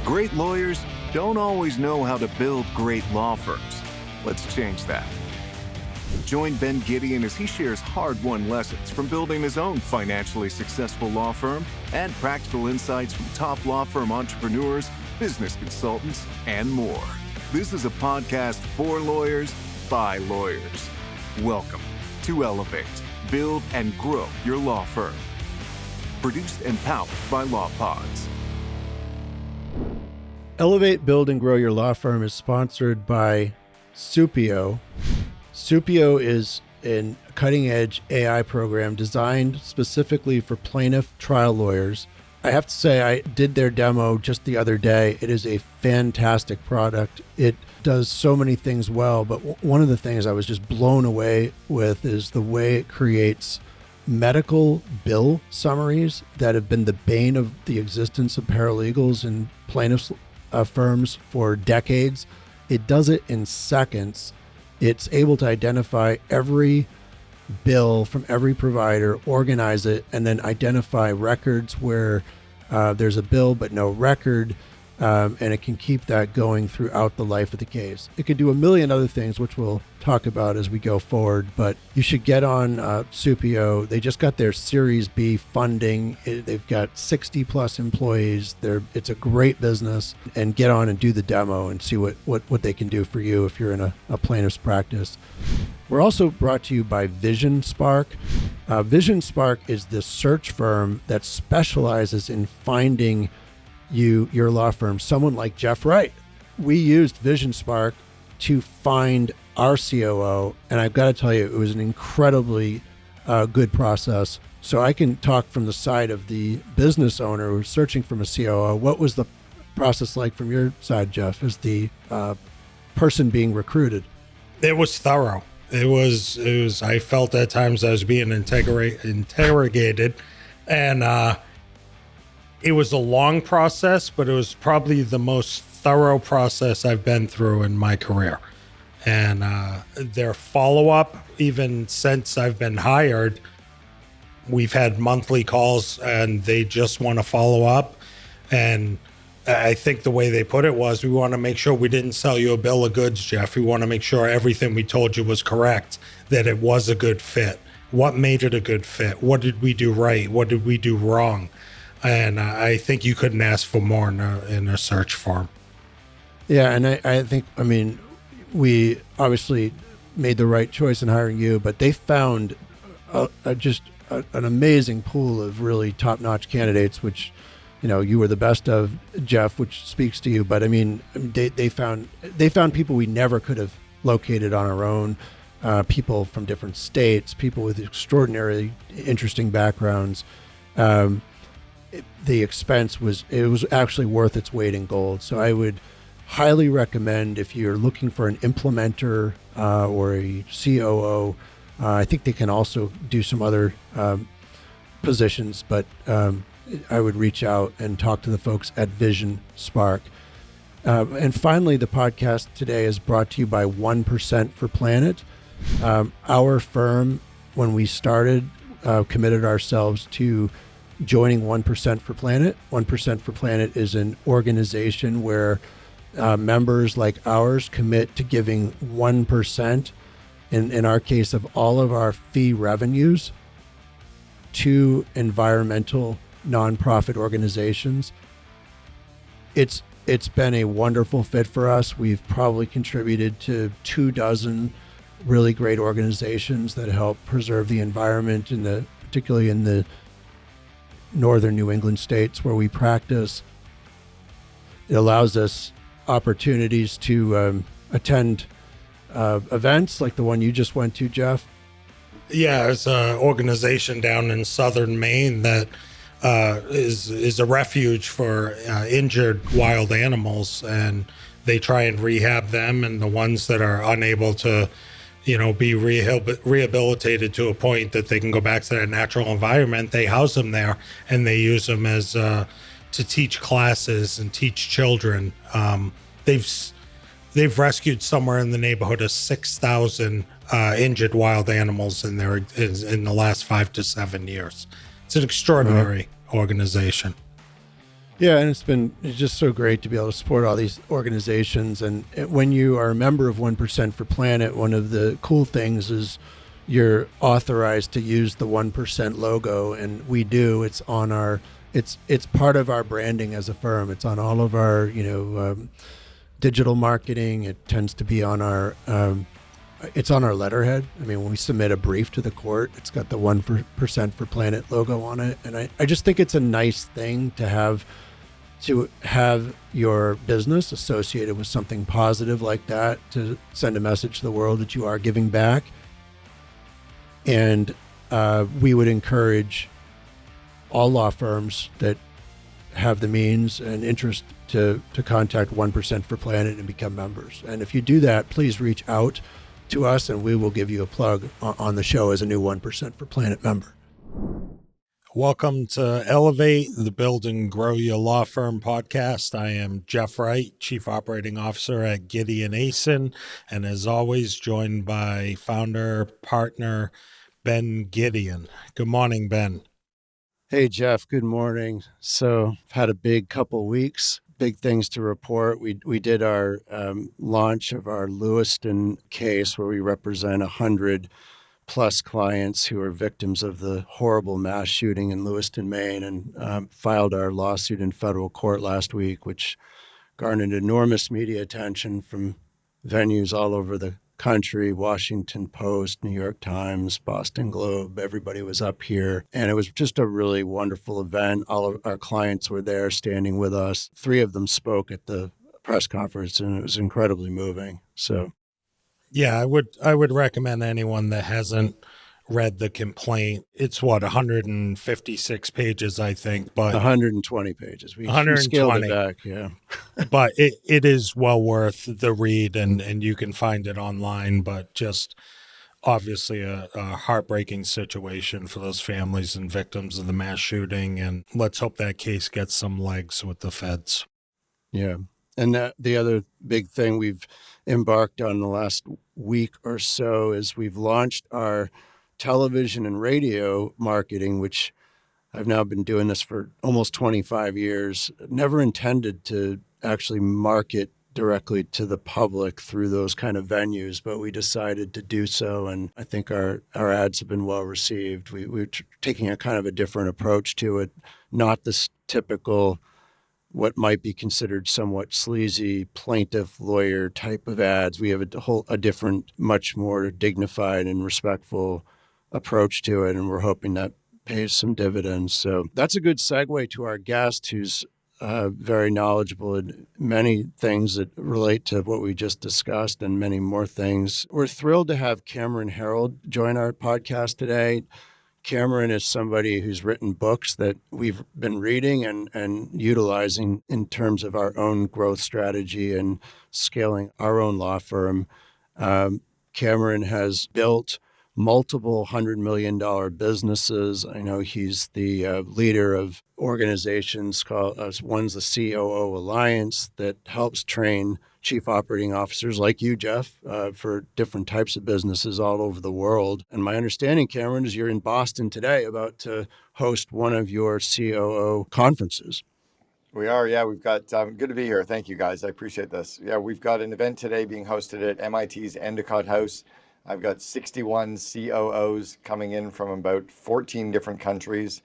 Great lawyers don't always know how to build great law firms. Let's change that. Join Ben Gideon as he shares hard-won lessons from building his own financially successful law firm and practical insights from top law firm entrepreneurs, business consultants, and more. This is a podcast for lawyers, by lawyers. Welcome to Elevate, Build, and Grow Your Law Firm. Produced and powered by Law Pods. Elevate, Build, and Grow Your Law Firm is sponsored by Supio. Supio is a cutting-edge AI program designed specifically for plaintiff trial lawyers. I have to say, I did their demo just the other day. It is a fantastic product. It does so many things well, but one of the things I was just blown away with is the way it creates medical bill summaries that have been the bane of the existence of paralegals and plaintiffs' firms for decades. It does it in seconds. It's able to identify every bill from every provider, organize it, and then identify records where there's a bill but no record, and it can keep that going throughout the life of the case. It can do a million other things, which we'll talk about as we go forward, but you should get on Supio. They just got their Series B funding. They've got 60 plus employees. It's a great business, and get on and do the demo and see what they can do for you if you're in a plaintiff's practice. We're also brought to you by Vision Spark. Vision Spark is the search firm that specializes in finding your law firm, someone like Jeff Wright. We used Vision Spark to find our COO, and I've got to tell you, it was an incredibly good process. So I can talk from the side of the business owner who's searching for a COO. What was the process like from your side, Jeff, as the person being recruited? It was thorough. It was. I felt at times I was being interrogated, and it was a long process, but it was probably the most thorough process I've been through in my career. And their follow-up, even since I've been hired, we've had monthly calls, and they just want to follow up. And I think the way they put it was, we want to make sure we didn't sell you a bill of goods, Jeff. We want to make sure everything we told you was correct, that it was a good fit. What made it a good fit? What did we do right? What did we do wrong? And I think you couldn't ask for more in a search firm. Yeah, and I think, we obviously made the right choice in hiring you, but they found just an amazing pool of really top-notch candidates, which, you were the best of, Jeff, which speaks to you. But they found people we never could have located on our own, people from different states, people with extraordinarily interesting backgrounds. The expense was actually worth its weight in gold. So I would highly recommend, if you're looking for an implementer or a COO, I think they can also do some other positions, but I would reach out and talk to the folks at Vision Spark. And finally, the podcast today is brought to you by 1% for Planet. Our firm, when we started, committed ourselves to joining 1% for Planet. 1% for Planet is an organization where members like ours commit to giving 1%, in our case, of all of our fee revenues to environmental nonprofit organizations. It's been a wonderful fit for us. We've probably contributed to 24 really great organizations that help preserve the environment, particularly in the northern New England states where we practice. It allows us opportunities to attend events like the one you just went to, Jeff. Yeah, it's an organization down in southern Maine that is a refuge for injured wild animals, and they try and rehab them, and the ones that are unable to be rehabilitated to a point that they can go back to their natural environment, they house them there, and they use them as to teach classes and teach children. They've rescued somewhere in the neighborhood of 6,000 injured wild animals in the last 5 to 7 years. It's an extraordinary organization. Yeah, and it's just so great to be able to support all these organizations. And when you are a member of 1% for Planet, one of the cool things is you're authorized to use the 1% logo, and we do. It's on our it's part of our branding as a firm. It's on all of our digital marketing. It tends to be on our it's on our letterhead. I mean, when we submit a brief to the court, it's got the 1% for Planet logo on it. And I just think it's a nice thing to have your business associated with something positive like that, to send a message to the world that you are giving back. And we would encourage all law firms that have the means and interest to contact 1% for Planet and become members. And if you do that, please reach out to us and we will give you a plug on the show as a new 1% for Planet member. Welcome to Elevate, the Build and Grow Your Law Firm podcast. I am Jeff Wright, Chief Operating Officer at Gideon, and as always, joined by founder, partner, Ben Gideon. Good morning, Ben. Hey, Jeff. Good morning. So I've had a big couple weeks, big things to report. We did our launch of our Lewiston case, where we represent 100 plus clients who are victims of the horrible mass shooting in Lewiston, Maine, and filed our lawsuit in federal court last week, which garnered enormous media attention from venues all over the country, Washington Post, New York Times, Boston Globe. Everybody was up here. And it was just a really wonderful event. All of our clients were there standing with us. 3 of them spoke at the press conference, and it was incredibly moving. So, yeah, I would recommend anyone that hasn't read the complaint. It's 156 pages, I think, but 120 pages. We 120. scaled it back, yeah. But it is well worth the read, and you can find it online. But just obviously a heartbreaking situation for those families and victims of the mass shooting. And let's hope that case gets some legs with the feds. Yeah. And the other big thing we've embarked on the last week or so is we've launched our television and radio marketing, which I've now been doing this for almost 25 years. Never intended to actually market directly to the public through those kind of venues, but we decided to do so. And I think our ads have been well received. We're taking a kind of a different approach to it, not this typical what might be considered somewhat sleazy plaintiff lawyer type of ads. We have a different, much more dignified and respectful approach to it, and we're hoping that pays some dividends. So that's a good segue to our guest, who's very knowledgeable in many things that relate to what we just discussed and many more things. We're thrilled to have Cameron Herold join our podcast today. Cameron is somebody who's written books that we've been reading and utilizing in terms of our own growth strategy and scaling our own law firm. Cameron has built multiple $100 million businesses. I know he's the leader of organizations called, one's the COO Alliance, that helps train chief operating officers like you, Jeff, for different types of businesses all over the world. And my understanding, Cameron, is you're in Boston today about to host one of your COO conferences. We are, yeah. We've got, good to be here. Thank you, guys. I appreciate this. Yeah, we've got an event today being hosted at MIT's Endicott House. I've got 61 COOs coming in from about 14 different countries.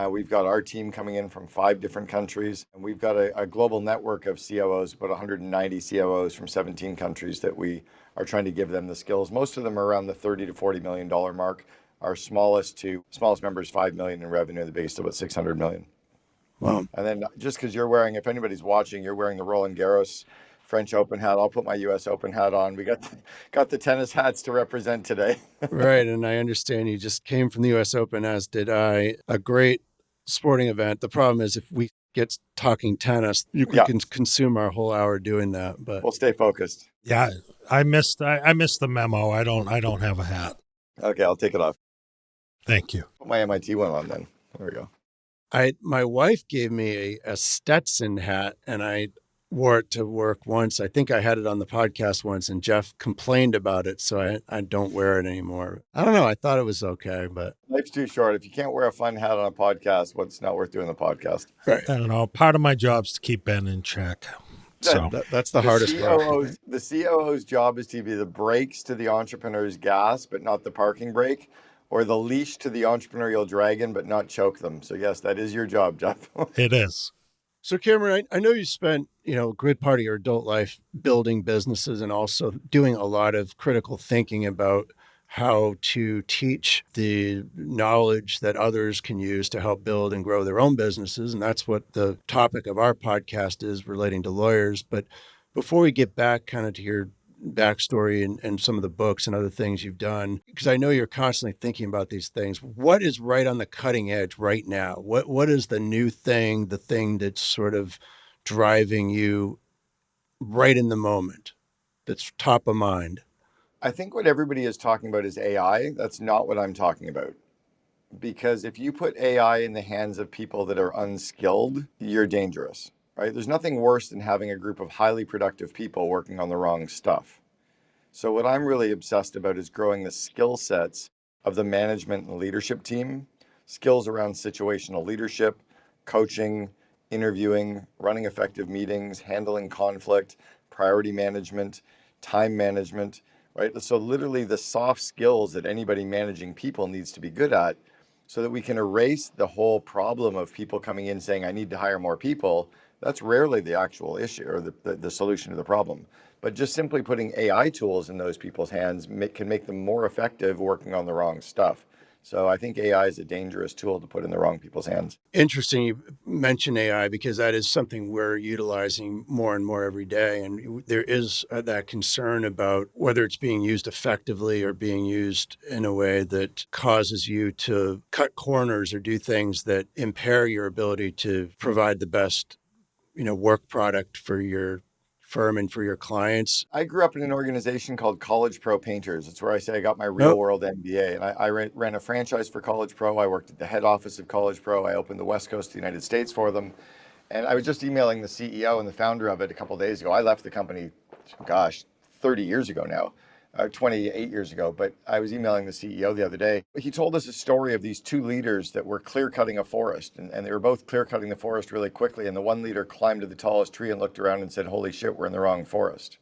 We've got our team coming in from 5 different countries. And we've got a global network of COOs, about 190 COOs from 17 countries that we are trying to give them the skills. Most of them are around the $30 to $40 million mark. Our smallest member is $5 million in revenue, the biggest about $600 million. Wow. And then just because you're wearing, if anybody's watching, you're wearing the Roland Garros French Open hat. I'll put my U.S. Open hat on. We got the tennis hats to represent today. Right. And I understand you just came from the U.S. Open, as did I. A great sporting event. The problem is if we get talking tennis, you can consume our whole hour doing that. But we'll stay focused. Yeah, I missed the memo. I don't have a hat. Okay, I'll take it off. Thank you. Put my MIT one on then. There we go. My wife gave me a Stetson hat, and I wore it to work once. I think I had it on the podcast once, and Jeff complained about it, so I don't wear it anymore. I don't know. I thought it was okay, but Life's too short. If you can't wear a fun hat on a podcast, what's not worth doing the podcast? right. I don't know. Part of my job is to keep Ben in check. So That's the hardest part. The COO's job is to be the brakes to the entrepreneur's gas, but not the parking brake, or the leash to the entrepreneurial dragon, but not choke them. So yes, that is your job, Jeff. it is. So Cameron, I know you spent, a good part of your adult life building businesses and also doing a lot of critical thinking about how to teach the knowledge that others can use to help build and grow their own businesses. And that's what the topic of our podcast is, relating to lawyers. But before we get back kind of to your backstory and some of the books and other things you've done, because I know you're constantly thinking about these things, what is right on the cutting edge right now? What is the new thing, the thing that's sort of driving you right in the moment, that's top of mind? I think what everybody is talking about is AI. That's not what I'm talking about. Because if you put AI in the hands of people that are unskilled, you're dangerous, right? There's nothing worse than having a group of highly productive people working on the wrong stuff. So what I'm really obsessed about is growing the skill sets of the management and leadership team, skills around situational leadership, coaching, interviewing, running effective meetings, handling conflict, priority management, time management, right? So literally the soft skills that anybody managing people needs to be good at, so that we can erase the whole problem of people coming in saying, I need to hire more people. That's rarely the actual issue or the solution to the problem. But just simply putting AI tools in those people's hands can make them more effective working on the wrong stuff. So I think AI is a dangerous tool to put in the wrong people's hands. Interesting you mention AI, because that is something we're utilizing more and more every day. And there is that concern about whether it's being used effectively or being used in a way that causes you to cut corners or do things that impair your ability to provide the best, work product for your firm and for your clients. I grew up in an organization called College Pro Painters. It's where I say I got my real Oh, world MBA. And I ran a franchise for College Pro. I worked at the head office of College Pro. I opened the West Coast of the United States for them. And I was just emailing the CEO and the founder of it a couple of days ago. I left the company, 30 years ago now, 28 years ago. But I was emailing the CEO the other day. He told us a story of these two leaders that were clear cutting a forest. And they were both clear cutting the forest really quickly. And the one leader climbed to the tallest tree and looked around and said, holy shit, we're in the wrong forest.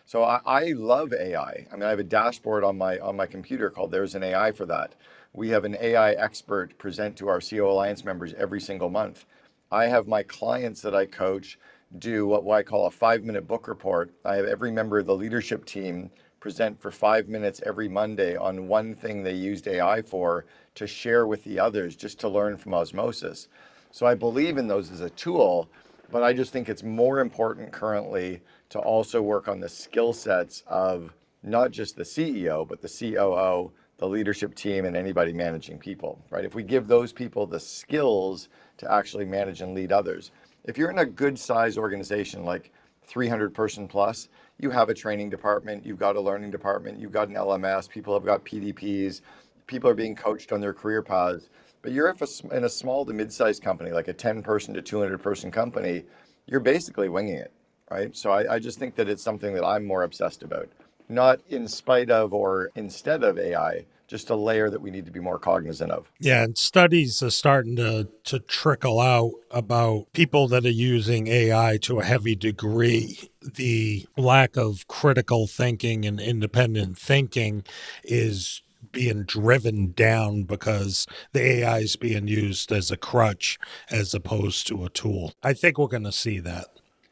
So I love AI. I mean, I have a dashboard on my computer called There's an AI for that. We have an AI expert present to our COO Alliance members every single month. I have my clients that I coach do what I call a 5-minute book report. I have every member of the leadership team present for 5 minutes every Monday on one thing they used AI for to share with the others, just to learn from osmosis. So I believe in those as a tool, but I just think it's more important currently to also work on the skill sets of not just the CEO, but the COO, the leadership team, and anybody managing people, right? If we give those people the skills to actually manage and lead others. If you're in a good size organization, like 300 person plus, you have a training department, you've got a learning department, you've got an LMS, people have got PDPs, people are being coached on their career paths. But you're in a small to mid-sized company, like a 10 person to 200 person company, you're basically winging it, right? So I just think that it's something that I'm more obsessed about, not in spite of or instead of AI, just a layer that we need to be more cognizant of. Yeah, and studies are starting to trickle out about people that are using AI to a heavy degree. The lack of critical thinking and independent thinking is being driven down because the AI is being used as a crutch as opposed to a tool. I think we're going to see that.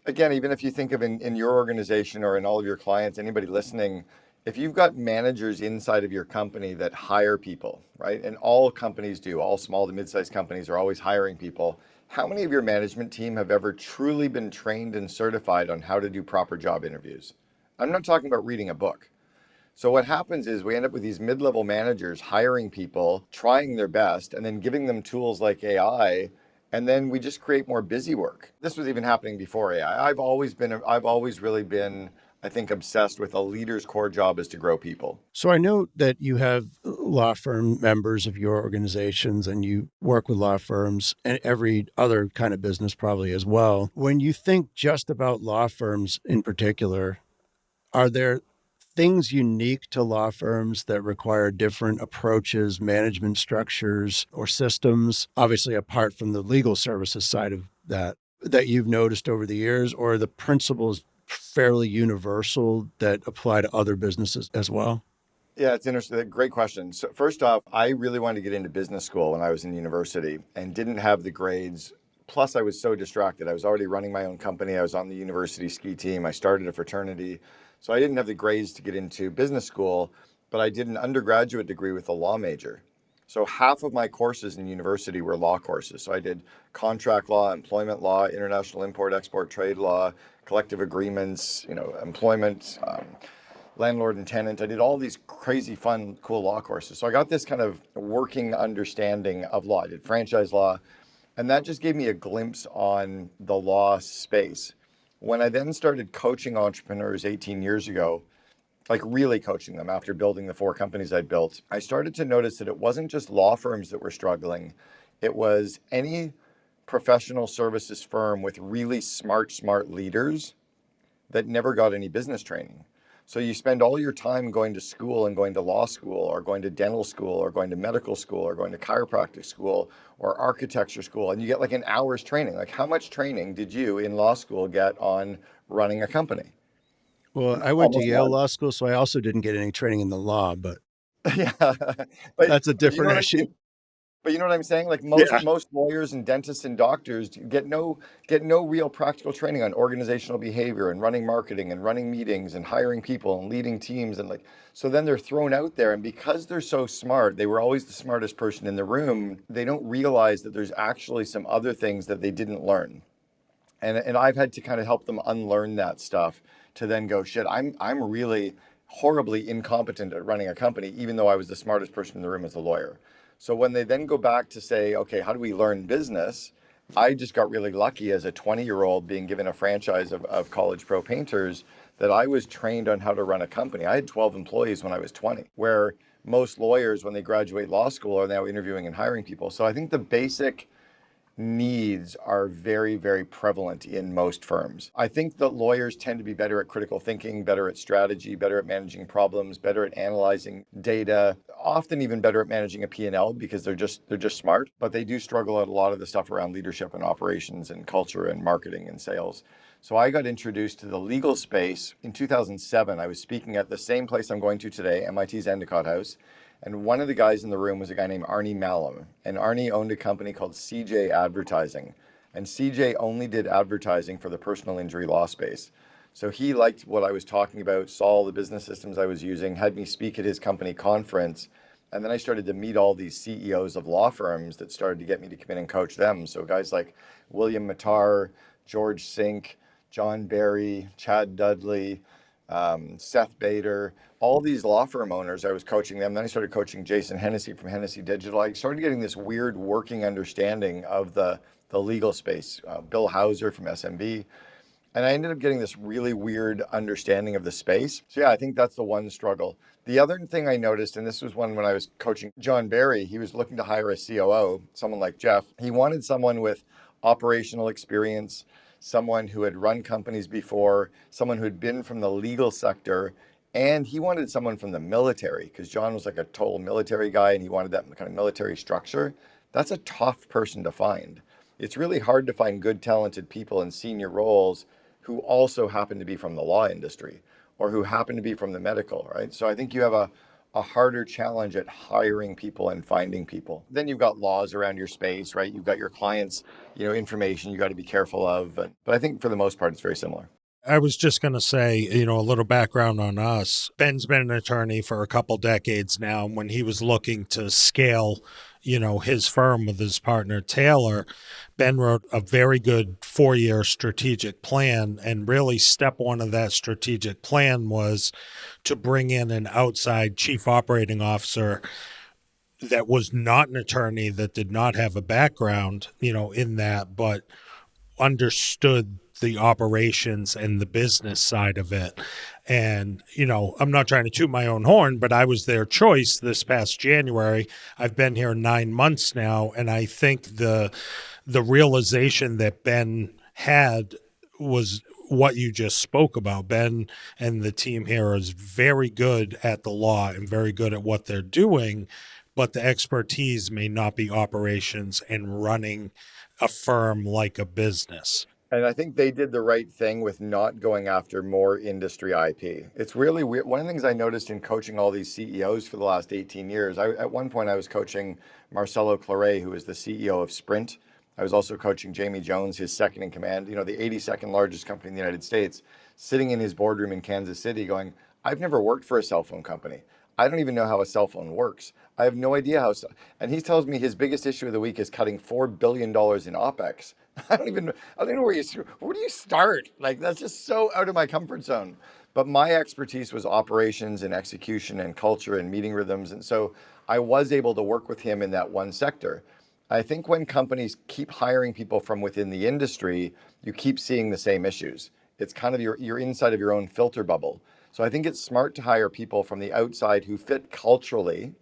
Again, even if you think of in your organization or in all of your clients, anybody listening, if you've got managers inside of your company that hire people, right? And all companies do, all small to mid-sized companies are always hiring people. How many of your management team have ever truly been trained and certified on how to do proper job interviews? I'm not talking about reading a book. So what happens is we end up with these mid-level managers hiring people, trying their best, and then giving them tools like AI, and then we just create more busy work. This was even happening before AI. I've always really been I think, obsessed with a leader's core job is to grow people. So I know that you have law firm members of your organizations and you work with law firms and every other kind of business probably as well. When you think just about law firms in particular, are there things unique to law firms that require different approaches, management structures, or systems, obviously apart from the legal services side of that you've noticed over the years, or are the principles fairly universal that apply to other businesses as well? Yeah, it's interesting. Great question. So first off, I really wanted to get into business school when I was in university and didn't have the grades. Plus, I was so distracted. I was already running my own company. I was on the university ski team. I started a fraternity. So I didn't have the grades to get into business school, but I did an undergraduate degree with a law major. So half of my courses in university were law courses. So I did contract law, employment law, international import-export trade law, collective agreements, employment, landlord and tenant. I did all these crazy, fun, cool law courses. So I got this kind of working understanding of law. I did franchise law, and that just gave me a glimpse on the law space. When I then started coaching entrepreneurs 18 years ago, like really coaching them after building the 4 companies I'd built, I started to notice that it wasn't just law firms that were struggling. It was any professional services firm with really smart leaders that never got any business training. So you spend all your time going to school and going to law school or going to dental school or going to medical school or going to chiropractic school or architecture school, and you get like an hour's training. Like, how much training did you in law school get on running a company? Well, I went to Almost Yale none. Law School, so I also didn't get any training in the law, but Yeah, that's a but you know different what issue. but you know what I'm saying? Like Yeah. most lawyers and dentists and doctors get no real practical training on organizational behavior and running marketing and running meetings and hiring people and leading teams, and like, so then they're thrown out there, and because they're so smart, they were always the smartest person in the room. They don't realize that there's actually some other things that they didn't learn. And I've had to kind of help them unlearn that stuff to then go, shit, I'm really horribly incompetent at running a company, even though I was the smartest person in the room as a lawyer. So when they then go back to say, okay, how do we learn business? I just got really lucky as a 20-year-old being given a franchise of College Pro Painters that I was trained on how to run a company. I had 12 employees when I was 20, where most lawyers, when they graduate law school, are now interviewing and hiring people. So I think the basic needs are very, very prevalent in most firms. I think that lawyers tend to be better at critical thinking, better at strategy, better at managing problems, better at analyzing data, often even better at managing a P&L because they're just smart, but they do struggle at a lot of the stuff around leadership and operations and culture and marketing and sales. So I got introduced to the legal space in 2007. I was speaking at the same place I'm going to today, MIT's Endicott House. And one of the guys in the room was a guy named Arnie Malum. And Arnie owned a company called CJ Advertising. And CJ only did advertising for the personal injury law space. So he liked what I was talking about, saw all the business systems I was using, had me speak at his company conference. And then I started to meet all these CEOs of law firms that started to get me to come in and coach them. So guys like William Matar, George Sink, John Barry, Chad Dudley, Seth Bader, all these law firm owners, I was coaching them. Then I started coaching Jason Hennessy from Hennessy Digital. I started getting this weird working understanding of the legal space. Bill Hauser from SMB. And I ended up getting this really weird understanding of the space. So yeah, I think that's the one struggle. The other thing I noticed, and this was one when I was coaching John Barry, he was looking to hire a COO, someone like Jeff. He wanted someone with operational experience, someone who had run companies before, someone who had been from the legal sector, and he wanted someone from the military because John was like a total military guy and he wanted that kind of military structure. That's a tough person to find. It's really hard to find good, talented people in senior roles who also happen to be from the law industry or who happen to be from the medical, right? So I think you have a harder challenge at hiring people and finding people. Then you've got laws around your space, right? You've got your clients, information you got to be careful of. But I think for the most part, it's very similar. I was just going to say, a little background on us. Ben's been an attorney for a couple decades now. When he was looking to scale, his firm with his partner, Taylor, Ben wrote a very good 4-year strategic plan. And really step one of that strategic plan was to bring in an outside chief operating officer that was not an attorney, that did not have a background, in that, but understood the operations and the business side of it. And, I'm not trying to toot my own horn, but I was their choice this past January. I've been here 9 months now. And I think the realization that Ben had was what you just spoke about. Ben and the team here is very good at the law and very good at what they're doing, but the expertise may not be operations and running a firm like a business. And I think they did the right thing with not going after more industry IP. It's really weird. One of the things I noticed in coaching all these CEOs for the last 18 years, at one point I was coaching Marcelo Claret, who is the CEO of Sprint. I was also coaching Jamie Jones, his second in command, the 82nd largest company in the United States, sitting in his boardroom in Kansas City going, I've never worked for a cell phone company. I don't even know how a cell phone works. I have no idea how. And he tells me his biggest issue of the week is cutting $4 billion in OPEX. I don't even know where do you start? Like, that's just so out of my comfort zone. But my expertise was operations and execution and culture and meeting rhythms. And so I was able to work with him in that one sector. I think when companies keep hiring people from within the industry, you keep seeing the same issues. It's kind of you're inside of your own filter bubble. So I think it's smart to hire people from the outside who fit culturally,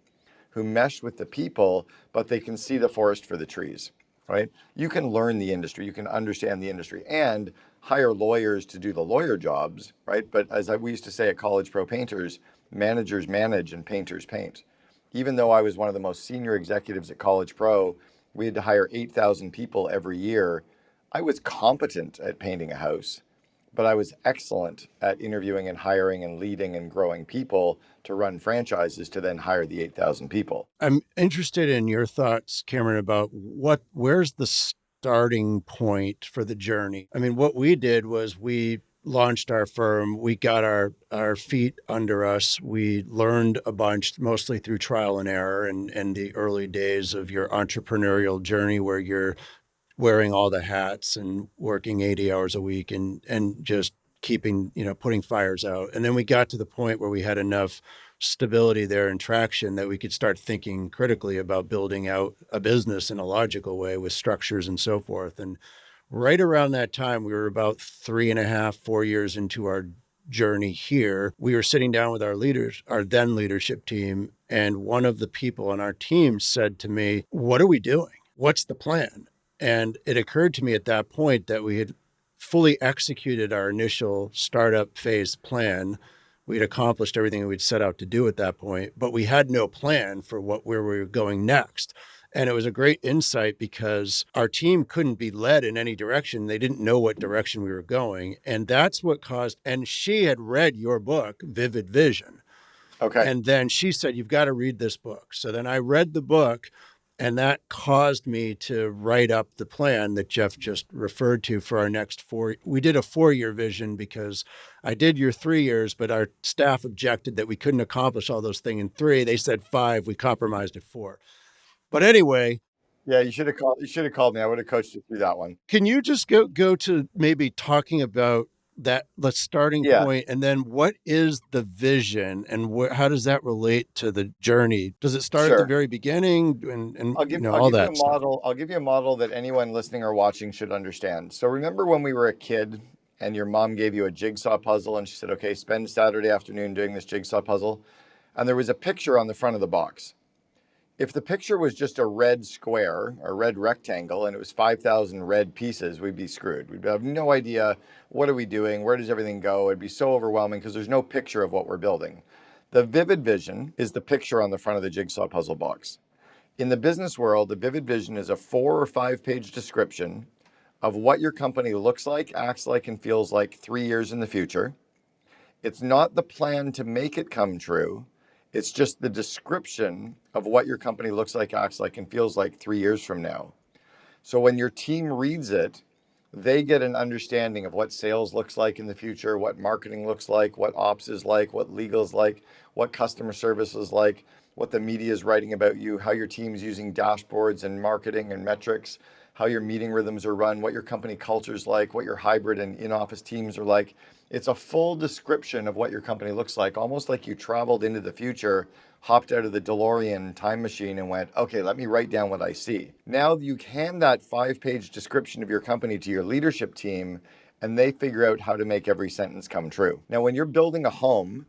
who mesh with the people, but they can see the forest for the trees, right? You can learn the industry, you can understand the industry, and hire lawyers to do the lawyer jobs, right? But we used to say at College Pro Painters, managers manage and painters paint. Even though I was one of the most senior executives at College Pro, we had to hire 8,000 people every year. I was competent at painting a house, but I was excellent at interviewing and hiring and leading and growing people to run franchises to then hire the 8,000 people. I'm interested in your thoughts, Cameron, about where's the starting point for the journey? I mean, what we did was we launched our firm. We got our feet under us. We learned a bunch, mostly through trial and error and the early days of your entrepreneurial journey where you're wearing all the hats and working 80 hours a week and just keeping, putting fires out. And then we got to the point where we had enough stability there and traction that we could start thinking critically about building out a business in a logical way with structures and so forth. And right around that time, we were about 3.5, 4 years into our journey here. We were sitting down with our leaders, our then leadership team, and one of the people on our team said to me, "What are we doing? What's the plan?" And it occurred to me at that point that we had fully executed our initial startup phase plan. We'd accomplished everything we'd set out to do at that point, but we had no plan for where we were going next. And it was a great insight because our team couldn't be led in any direction. They didn't know what direction we were going. And that's what caused, and she had read your book, Vivid Vision. Okay. And then she said, "You've got to read this book." So then I read the book, and that caused me to write up the plan that Jeff just referred to for our next we did a 4-year vision because I did your 3 years, but our staff objected that we couldn't accomplish all those things in 3. They said 5, we compromised at 4. But anyway. Yeah, you should have called me. I would have coached you through that one. Can you just go to maybe talking about that, the starting point, and then what is the vision and how does that relate to the journey? Does it start at the very beginning and I'll give all that you a model. I'll give you a model that anyone listening or watching should understand. So remember when we were a kid and your mom gave you a jigsaw puzzle and she said, "Okay, spend Saturday afternoon doing this jigsaw puzzle." And there was a picture on the front of the box. If the picture was just a red square, a red rectangle, and it was 5,000 red pieces, we'd be screwed. We'd have no idea, what are we doing? Where does everything go? It'd be so overwhelming because there's no picture of what we're building. The vivid vision is the picture on the front of the jigsaw puzzle box. In the business world, the vivid vision is a 4 or 5 page description of what your company looks like, acts like, and feels like 3 years in the future. It's not the plan to make it come true. It's just the description of what your company looks like, acts like, and feels like 3 years from now. So when your team reads it, they get an understanding of what sales looks like in the future, what marketing looks like, what ops is like, what legal is like, what customer service is like, what the media is writing about you, how your team's using dashboards and marketing and metrics, how your meeting rhythms are run, what your company culture is like, what your hybrid and in-office teams are like. It's a full description of what your company looks like, almost like you traveled into the future, hopped out of the DeLorean time machine and went, "Okay, let me write down what I see." Now you hand that 5 page description of your company to your leadership team, and they figure out how to make every sentence come true. Now, when you're building a home,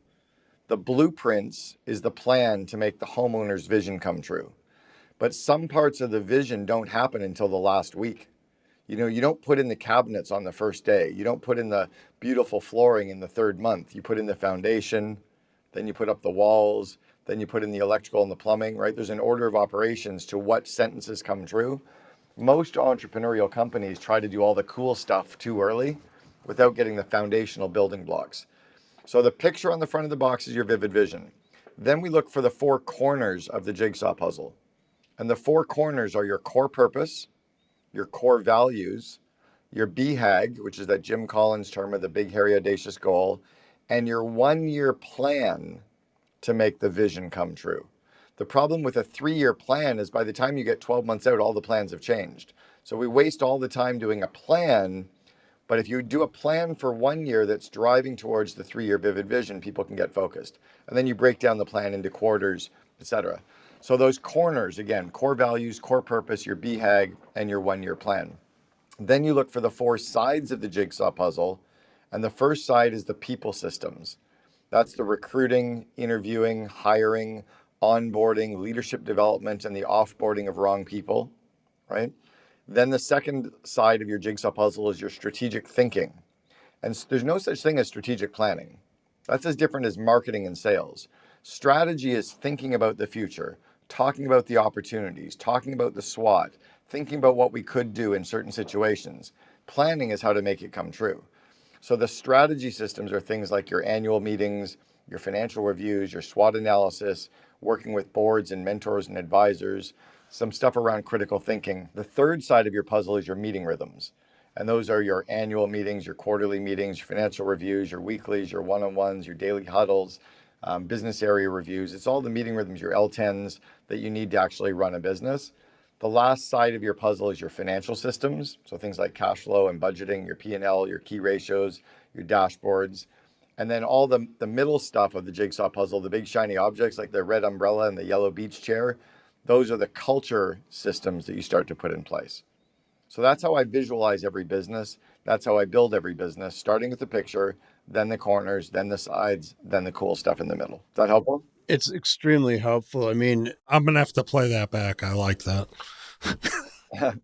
the blueprints is the plan to make the homeowner's vision come true. But some parts of the vision don't happen until the last week. You know, you don't put in the cabinets on the first day. You don't put in the beautiful flooring in the third month. You put in the foundation, then you put up the walls, then you put in the electrical and the plumbing, right? There's an order of operations to what sentences come true. Most entrepreneurial companies try to do all the cool stuff too early without getting the foundational building blocks. So the picture on the front of the box is your vivid vision. Then we look for the four corners of the jigsaw puzzle. And the four corners are your core purpose, your core values, your BHAG, which is that Jim Collins term of the big, hairy, audacious goal, and your 1-year plan to make the vision come true. The problem with a 3-year plan is by the time you get 12 months out, all the plans have changed. So we waste all the time doing a plan, but if you do a plan for 1 year that's driving towards the 3-year vivid vision, people can get focused. And then you break down the plan into quarters, etc. So those corners, again, core values, core purpose, your BHAG, and your 1-year plan. Then you look for the four sides of the jigsaw puzzle, and the first side is the people systems. That's the recruiting, interviewing, hiring, onboarding, leadership development, and the offboarding of wrong people, right? Then the second side of your jigsaw puzzle is your strategic thinking. And there's no such thing as strategic planning. That's as different as marketing and sales. Strategy is thinking about the future, talking about the opportunities, talking about the SWOT, thinking about what we could do in certain situations. Planning is how to make it come true. So the strategy systems are things like your annual meetings, your financial reviews, your SWOT analysis, working with boards and mentors and advisors, some stuff around critical thinking. The third side of your puzzle is your meeting rhythms. And those are your annual meetings, your quarterly meetings, your financial reviews, your weeklies, your one-on-ones, your daily huddles, business area reviews. It's all the meeting rhythms, your L10s that you need to actually run a business. The last side of your puzzle is your financial systems. So things like cash flow and budgeting, your P&L, your key ratios, your dashboards. And then all the middle stuff of the jigsaw puzzle, the big shiny objects like the red umbrella and the yellow beach chair, those are the culture systems that you start to put in place. So that's how I visualize every business. That's how I build every business, starting with the picture, then the corners, then the sides, then the cool stuff in the middle. Is that helpful? It's extremely helpful. I mean, I'm going to have to play that back. I like that.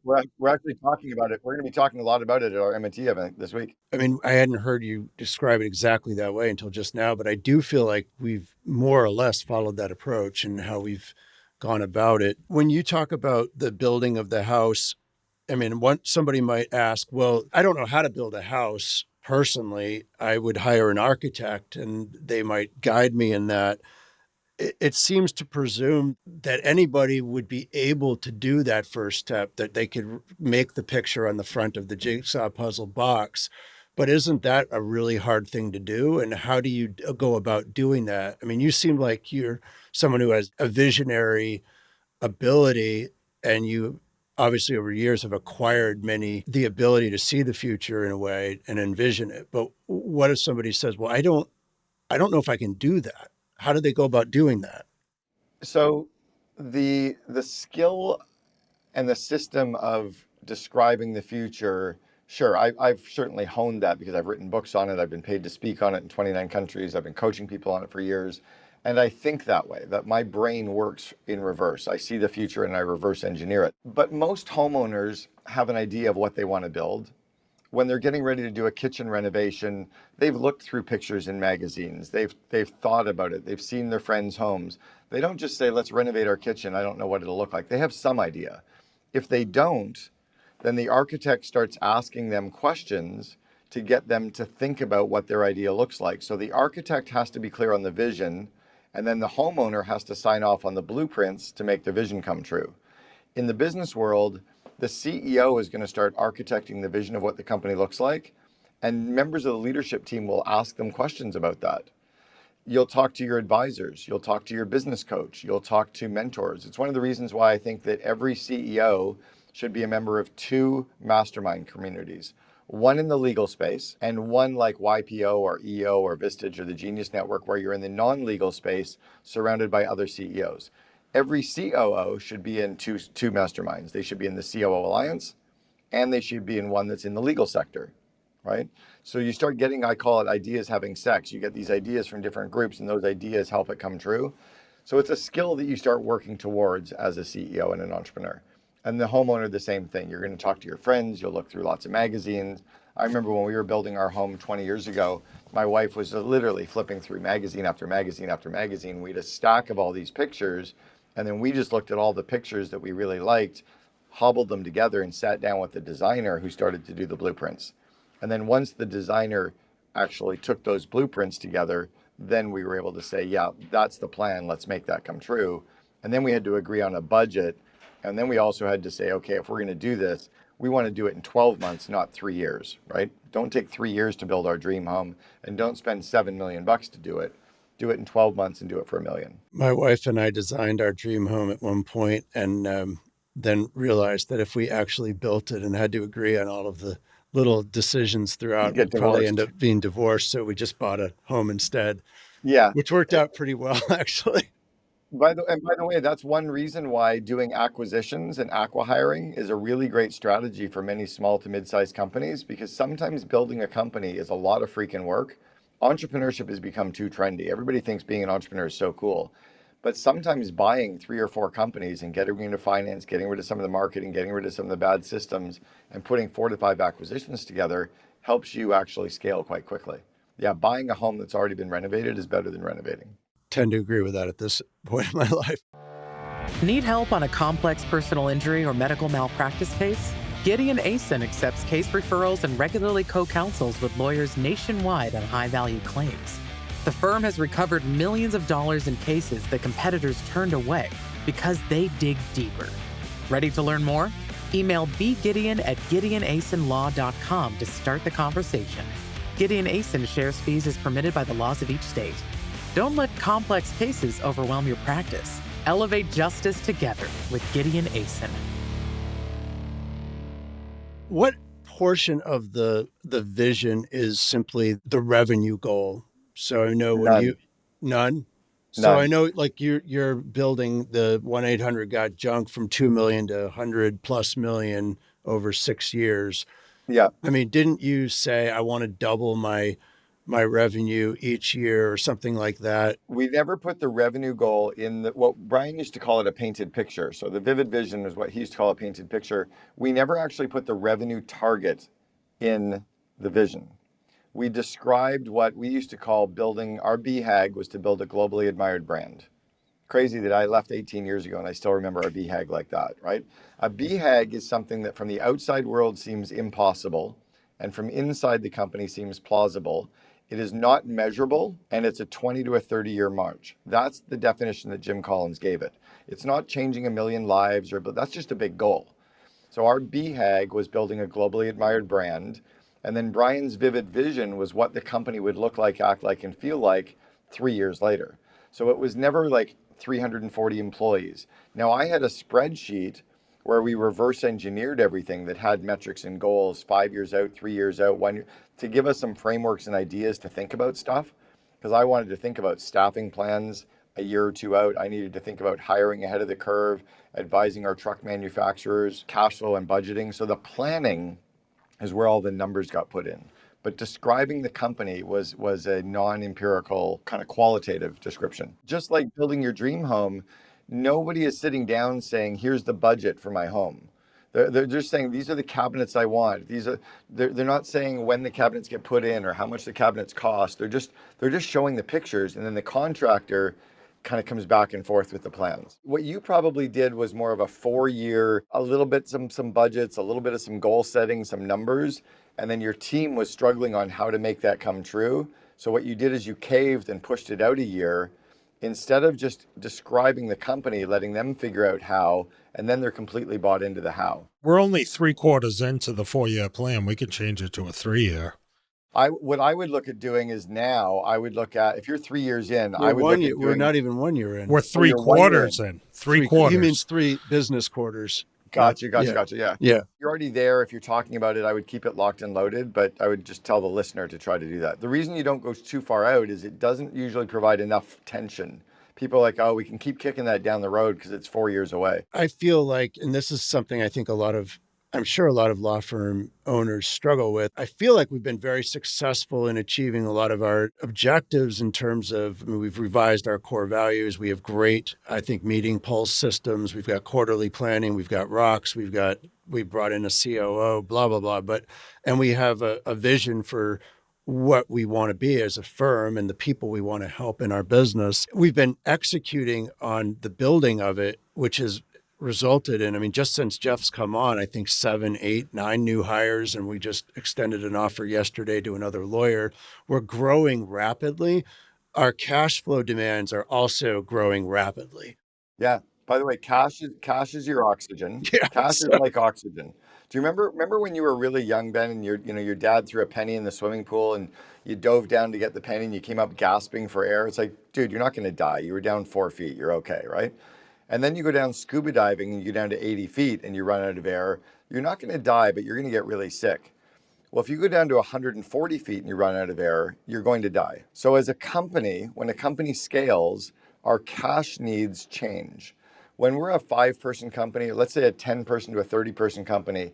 We're actually talking about it. We're going to be talking a lot about it at our M&T event this week. I mean, I hadn't heard you describe it exactly that way until just now, but I do feel like we've more or less followed that approach and how we've gone about it. When you talk about the building of the house, I mean, somebody might ask, well, I don't know how to build a house personally. I would hire an architect and they might guide me in that. It seems to presume that anybody would be able to do that first step, that they could make the picture on the front of the jigsaw puzzle box. But isn't that a really hard thing to do? And how do you go about doing that? I mean, you seem like you're someone who has a visionary ability, and you obviously over years have acquired the ability to see the future in a way and envision it. But what if somebody says, well, I don't know if I can do that? How do they go about doing that? So the skill and the system of describing the future, sure, I've certainly honed that because I've written books on it. I've been paid to speak on it in 29 countries. I've been coaching people on it for years. And I think that way, that my brain works in reverse. I see the future and I reverse engineer it. But most homeowners have an idea of what they want to build. When they're getting ready to do a kitchen renovation, they've looked through pictures in magazines. They've thought about it. They've seen their friends' homes. They don't just say, let's renovate our kitchen. I don't know what it'll look like. They have some idea. If they don't, then the architect starts asking them questions to get them to think about what their idea looks like. So the architect has to be clear on the vision, and then the homeowner has to sign off on the blueprints to make the vision come true. In the business world, the CEO is going to start architecting the vision of what the company looks like, and members of the leadership team will ask them questions about that. You'll talk to your advisors, you'll talk to your business coach, you'll talk to mentors. It's one of the reasons why I think that every CEO should be a member of 2 mastermind communities, one in the legal space and one like YPO or EO or Vistage or the Genius Network, where you're in the non-legal space surrounded by other CEOs. Every COO should be in two masterminds. They should be in the COO Alliance, and they should be in one that's in the legal sector. right? So you start getting, I call it ideas having sex. You get these ideas from different groups, and those ideas help it come true. So it's a skill that you start working towards as a CEO and an entrepreneur. And the homeowner, the same thing. You're going to talk to your friends. You'll look through lots of magazines. I remember when we were building our home 20 years ago, my wife was literally flipping through magazine after magazine after magazine. We had a stack of all these pictures, and then we just looked at all the pictures that we really liked, hobbled them together, and sat down with the designer who started to do the blueprints. And then once the designer actually took those blueprints together, then we were able to say, yeah, that's the plan. Let's make that come true. And then we had to agree on a budget. And then we also had to say, okay, if we're going to do this, we want to do it in 12 months, not 3 years, right? Don't take 3 years to build our dream home, and don't spend $7 million to do it. Do it in 12 months and do it for $1 million. My wife and I designed our dream home at one point, and then realized that if we actually built it and had to agree on all of the little decisions throughout, Get we'd probably divorced. end up being divorced. So we just bought a home instead, Yeah. which worked out pretty well, actually. By the way, that's one reason why doing acquisitions and acqui-hiring is a really great strategy for many small to mid-sized companies, because sometimes building a company is a lot of freaking work. Entrepreneurship has become too trendy. Everybody thinks being an entrepreneur is so cool. But sometimes buying 3 or 4 companies and getting into finance, getting rid of some of the marketing, getting rid of some of the bad systems, and putting 4 to 5 acquisitions together helps you actually scale quite quickly. Yeah, buying a home that's already been renovated is better than renovating. Tend to agree with that at this point in my life. Need help on a complex personal injury or medical malpractice case? Gideon Asen accepts case referrals and regularly co-counsels with lawyers nationwide on high-value claims. The firm has recovered millions of dollars in cases that competitors turned away because they dig deeper. Ready to learn more? Email bgideon@gideonasenlaw.com to start the conversation. Gideon Asen shares fees as permitted by the laws of each state. Don't let complex cases overwhelm your practice. Elevate justice together with Gideon Asen. What portion of the vision is simply the revenue goal? So I know when None. None. So None. I know, like, you're building the 1-800 got junk from 2 million to 100 plus million over 6 years. Yeah. I mean, didn't you say I want to double my revenue each year or something like that? We never put the revenue goal in what Brian used to call it a painted picture. So the vivid vision is what he used to call a painted picture. We never actually put the revenue target in the vision. We described what we used to call building, our BHAG was to build a globally admired brand. Crazy that I left 18 years ago and I still remember our BHAG like that, right? A BHAG is something that from the outside world seems impossible, and from inside the company seems plausible. It is not measurable, and it's a 20 to a 30-year march. That's the definition that Jim Collins gave it. It's not changing 1 million lives, but that's just a big goal. So our BHAG was building a globally admired brand, and then Brian's vivid vision was what the company would look like, act like, and feel like 3 years later. So it was never like 340 employees. Now, I had a spreadsheet where we reverse engineered everything that had metrics and goals 5 years out, 3 years out, 1 year, to give us some frameworks and ideas to think about stuff. Because I wanted to think about staffing plans a year or two out. I needed to think about hiring ahead of the curve, advising our truck manufacturers, cash flow and budgeting. So the planning is where all the numbers got put in. But describing the company was a non-empirical kind of qualitative description. Just like building your dream home, nobody is sitting down saying, here's the budget for my home. They're just saying, these are the cabinets I want. They're not saying when the cabinets get put in or how much the cabinets cost. They're just showing the pictures, and then the contractor kind of comes back and forth with the plans. What you probably did was more of a 4-year, a little bit some budgets, a little bit of some goal setting, some numbers, and then your team was struggling on how to make that come true. So what you did is you caved and pushed it out a year instead of just describing the company, letting them figure out how, and then they're completely bought into the how. We're only 3/4 into the 4-year plan. We could change it to a 3-year. What I would look at doing is now I would look at, if you're 3 years in, I would look at doing, We're not even 1 year in. We're you're 1 year 3/4 in. 3/4. He means 3 business quarters. Gotcha. Yeah. You're already there. If you're talking about it, I would keep it locked and loaded, but I would just tell the listener to try to do that. The reason you don't go too far out is it doesn't usually provide enough tension. People are like, oh, we can keep kicking that down the road because it's 4 years away. I feel like, and this is something I think a lot of I'm sure a lot of law firm owners struggle with. I feel like we've been very successful in achieving a lot of our objectives in terms of, I mean, we've revised our core values. We have great, I think, meeting pulse systems. We've got quarterly planning. We've got rocks. We brought in a COO, blah, blah, blah. And we have a vision for what we want to be as a firm and the people we want to help in our business. We've been executing on the building of it, which has resulted in, I mean, just since Jeff's come on, I think 7, 8, 9 new hires, and we just extended an offer yesterday to another lawyer. We're growing rapidly. Our cash flow demands are also growing rapidly. Yeah. By the way, cash is your oxygen. Yeah. Cash is like oxygen. Do you remember when you were really young, Ben, and your dad threw a penny in the swimming pool and you dove down to get the penny and you came up gasping for air? It's like, dude, you're not going to die. You were down 4 feet. You're okay, right? And then you go down scuba diving and you go down to 80 feet and you run out of air. You're not going to die, but you're going to get really sick. Well, if you go down to 140 feet and you run out of air, you're going to die. So as a company, when a company scales, our cash needs change. When we're a 5-person company, let's say a 10-person to a 30-person company,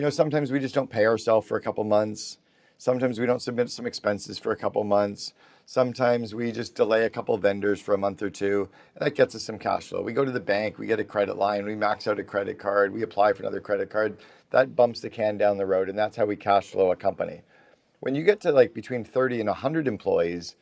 sometimes we just don't pay ourselves for a couple months. Sometimes we don't submit some expenses for a couple months. Sometimes we just delay a couple vendors for a month or two, and that gets us some cash flow. We go to the bank, we get a credit line, we max out a credit card, we apply for another credit card. That bumps the can down the road, and that's how we cash flow a company. When you get to like between 30 and 100 employees,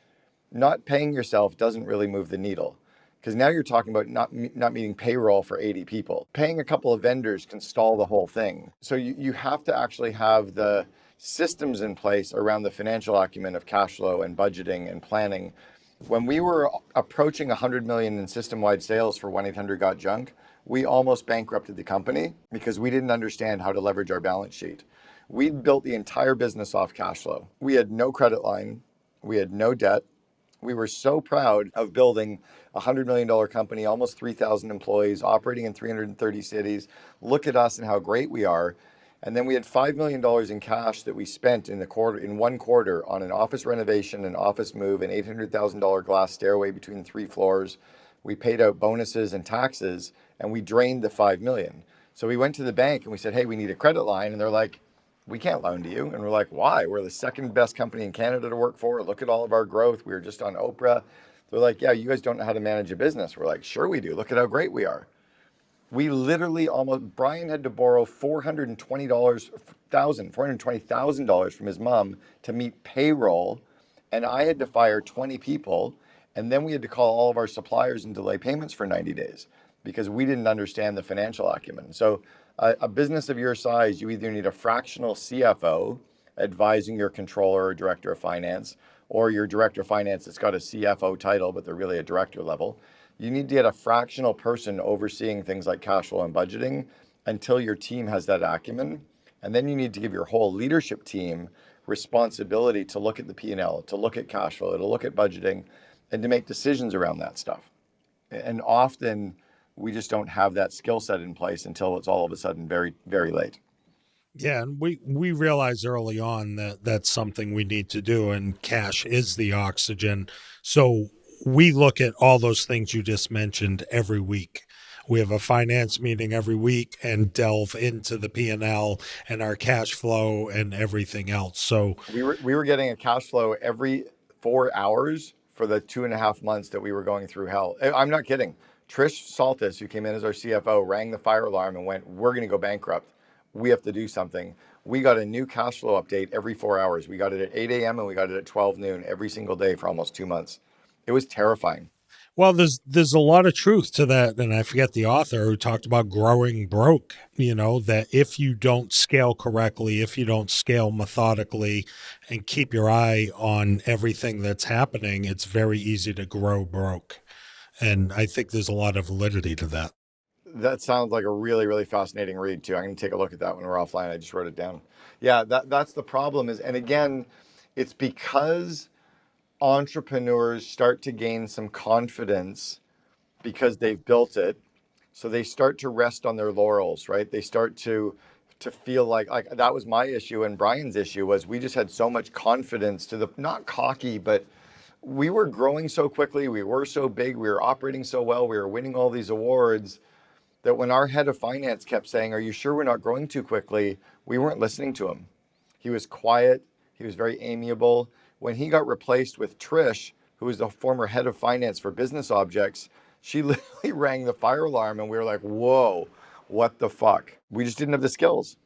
not paying yourself doesn't really move the needle. Because now you're talking about not meeting payroll for 80 people. Paying a couple of vendors can stall the whole thing. So you have to actually have the systems in place around the financial acumen of cash flow and budgeting and planning. When we were approaching 100 million in system-wide sales for 1-800-GOT-JUNK, we almost bankrupted the company because we didn't understand how to leverage our balance sheet. We built the entire business off cash flow. We had no credit line. We had no debt. We were so proud of building a $100 million company, almost 3,000 employees, operating in 330 cities. Look at us and how great we are. And then we had $5 million in cash that we spent in 1 quarter on an office renovation, an office move, an $800,000 glass stairway between 3 floors. We paid out bonuses and taxes, and we drained the $5 million. So we went to the bank and we said, hey, we need a credit line. And they're like, we can't loan to you. And we're like, why? We're the 2nd best company in Canada to work for. Look at all of our growth. We were just on Oprah. They're like, yeah, you guys don't know how to manage a business. We're like, sure we do. Look at how great we are. We literally Brian had to borrow $420,000 from his mom to meet payroll. And I had to fire 20 people. And then we had to call all of our suppliers and delay payments for 90 days because we didn't understand the financial acumen. So a business of your size, you either need a fractional CFO advising your controller or director of finance, or your director of finance that's got a CFO title, but they're really a director level. You need to get a fractional person overseeing things like cash flow and budgeting until your team has that acumen. And then you need to give your whole leadership team responsibility to look at the P&L, to look at cash flow, to look at budgeting, and to make decisions around that stuff. And often we just don't have that skill set in place until it's all of a sudden very, very late. Yeah, and we realized early on that that's something we need to do, and cash is the oxygen. So we look at all those things you just mentioned every week. We have a finance meeting every week and delve into the P&L and our cash flow and everything else. So we were getting a cash flow every 4 hours for the 2.5 months that we were going through hell. I'm not kidding. Trish Saltis, who came in as our CFO, rang the fire alarm and went, we're going to go bankrupt. We have to do something. We got a new cash flow update every 4 hours. We got it at 8 a.m. and we got it at 12 noon every single day for almost 2 months. It was terrifying. Well, there's a lot of truth to that. And I forget the author who talked about growing broke, that if you don't scale correctly, if you don't scale methodically and keep your eye on everything that's happening, it's very easy to grow broke. And I think there's a lot of validity to that. That sounds like a really, really fascinating read too. I'm going to take a look at that when we're offline. I just wrote it down. Yeah, that's the problem and again, it's because entrepreneurs start to gain some confidence because they've built it. So they start to rest on their laurels, right? They start to feel like that was my issue and Brian's issue was we just had so much confidence not cocky, but we were growing so quickly. We were so big. We were operating so well. We were winning all these awards. that when our head of finance kept saying, "Are you sure we're not growing too quickly?" we weren't listening to him. He was quiet. He was very amiable. When he got replaced with Trish, who was the former head of finance for business objects, she literally rang the fire alarm, and we were like, whoa, what the fuck? We just didn't have the skills.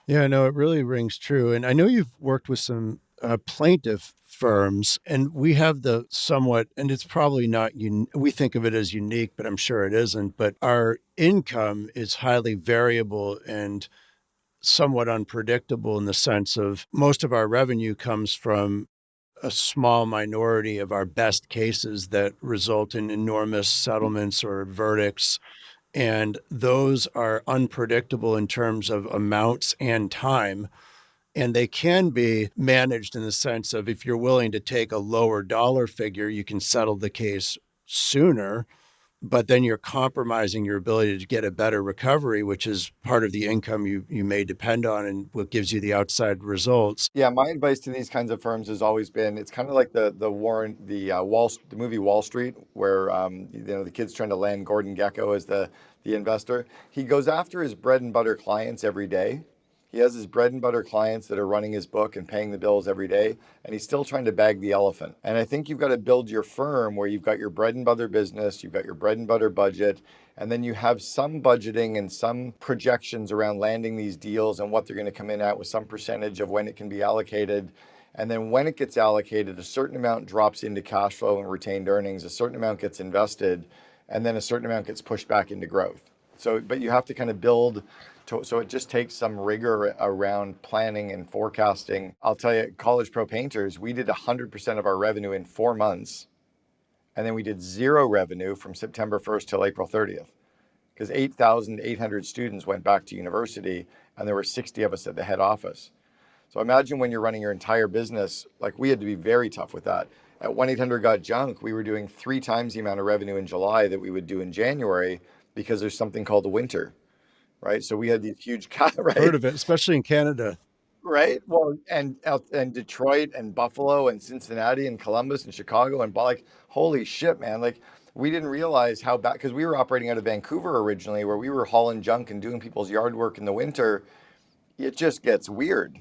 Yeah, no, it really rings true. And I know you've worked with some plaintiff firms, and we have the somewhat, and it's probably not, we think of it as unique, but I'm sure it isn't. But our income is highly variable and somewhat unpredictable in the sense of most of our revenue comes from a small minority of our best cases that result in enormous settlements or verdicts. And those are unpredictable in terms of amounts and time. And they can be managed in the sense of if you're willing to take a lower dollar figure, you can settle the case sooner, but then you're compromising your ability to get a better recovery, which is part of the income you may depend on and what gives you the outside results. Yeah, my advice to these kinds of firms has always been it's kind of like the Warren the movie Wall Street, where the kid's trying to land Gordon Gekko as the investor. He goes after his bread and butter clients every day. He has his bread and butter clients that are running his book and paying the bills every day, and he's still trying to bag the elephant. And I think you've got to build your firm where you've got your bread and butter business, you've got your bread and butter budget, and then you have some budgeting and some projections around landing these deals and what they're going to come in at with some percentage of when it can be allocated. And then when it gets allocated, a certain amount drops into cash flow and retained earnings, a certain amount gets invested, and then a certain amount gets pushed back into growth. So, but you have to kind of build. So it just takes some rigor around planning and forecasting. I'll tell you, College Pro Painters, we did 100% of our revenue in 4 months. And then we did zero revenue from September 1st till April 30th. Because 8,800 students went back to university and there were 60 of us at the head office. So imagine when you're running your entire business, like we had to be very tough with that. At 1-800-GOT-JUNK, we were doing 3 times the amount of revenue in July that we would do in January because there's something called the winter. Right. So we had these huge, right? Heard of it, especially in Canada. Right. Well, and Detroit and Buffalo and Cincinnati and Columbus and Chicago and like, holy shit, man. Like we didn't realize how bad, because we were operating out of Vancouver originally, where we were hauling junk and doing people's yard work in the winter. It just gets weird.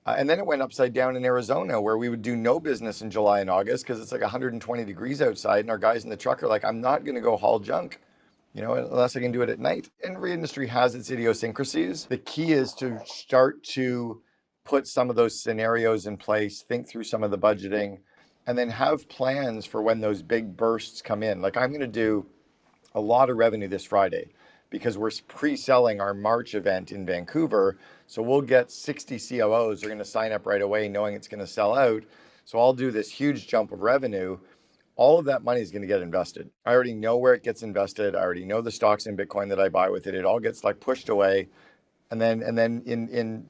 And then it went upside down in Arizona, where we would do no business in July and August because it's like 120 degrees outside. And our guys in the truck are like, I'm not going to go haul junk, unless I can do it at night. Every industry has its idiosyncrasies. The key is to start to put some of those scenarios in place, think through some of the budgeting, and then have plans for when those big bursts come in. Like I'm going to do a lot of revenue this Friday because we're pre-selling our March event in Vancouver. So we'll get 60 COOs. They're going to sign up right away knowing it's going to sell out. So I'll do this huge jump of revenue. All of that money is going to get invested. I already know where it gets invested. I already know the stocks in Bitcoin that I buy with it. It all gets like pushed away. And then in